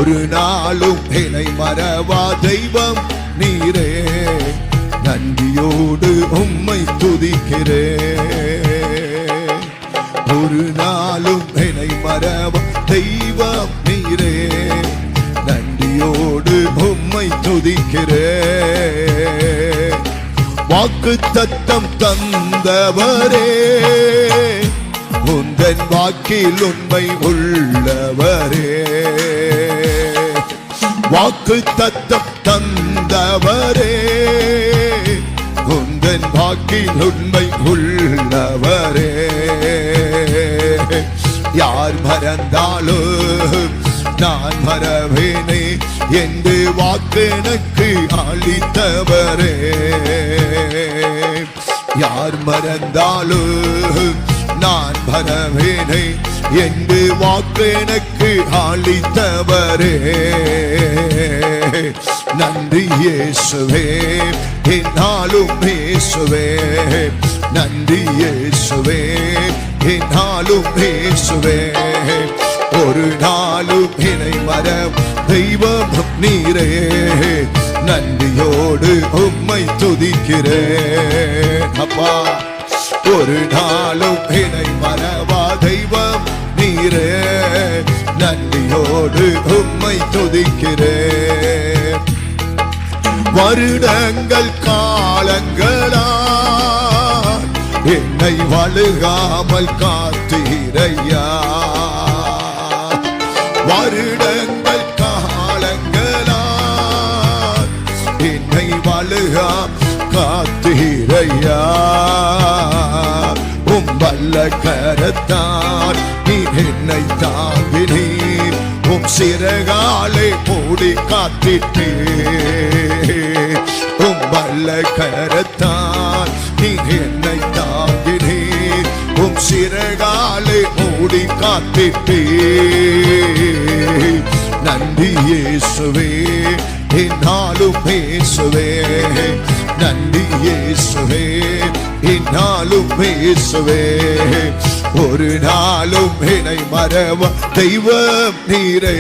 ஒரு நாளும் என்னை மறவா தெய்வம் நீரே, நன்றியோடு உம்மை துதிக்கிறேன். ஒரு நாளும் என்னை மறவா தெய்வம் நீரே, நன்றியோடு உம்மை துதிக்கிறேன். வாக்குத்தத்தம் தந்தவரே, உந்தன் வாக்கில் உண்மை உள்ளவரே. வாக்குத்தத்தம் தந்தவரே, உந்தன் வாக்கில் உண்மை உள்ளவரே. யார் மறந்தாலும் நான் மறவேனே என்று வாக்கெனக்கு அளித்தவரே. யார் மறந்தாலும் நான் மறவேனே என்று வாக்கெனக்கு அளித்தவரே. நன்றி இயேசுவே, என்னாலும் இயேசுவே. நன்றி இயேசுவே, என்னாலும் இயேசுவே. ஒரு நாளும் என்னை மறவா தெய்வம் நீரே, நன்றியோடு உம்மை துதிக்கிறேன். அப்பா, ஒரு நாளும் என்னை மறவா தெய்வம் நீரே, நன்றியோடு உம்மை துதிக்கிறேன். வருடங்கள் காலங்களா என்னை வழுகாமல் காத்தீரையா. வருடங்கள் காலங்களா என்னை வழுகா காத்தீரையா. வல்ல கரத்தால் நீ என்னை தாங்கினீர், உம் சிறகாலை மூடி காத்திட்டீர். உம் வல்ல கரத்தால் நீ என்னை தாங்கினீர், உம் சிறகாலை மூடி காத்திட்டீர். நன்றி இயேசுவே, என்னாலும் இயேசுவே. நன்றி இயேசுவே, என்னாலும் இயேசுவே. ஒரு நாளும் என்னை மறவா தெய்வம் நீரே,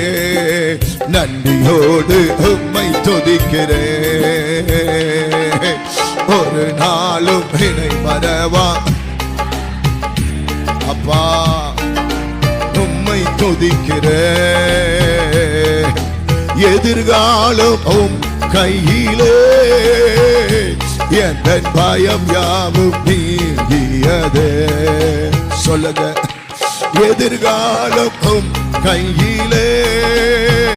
நன்றியோடு உம்மை துதிக்கிறேன். ஒரு நாளும் என்னை மறவா அப்பா உம்மை துதிக்கிறேன். எதிர்காலம் உம் கையிலே, எந்த பயம் யாவும் நீங்கியதே. சொல்லுங்க, எதிர்காலம் உம் கையிலே,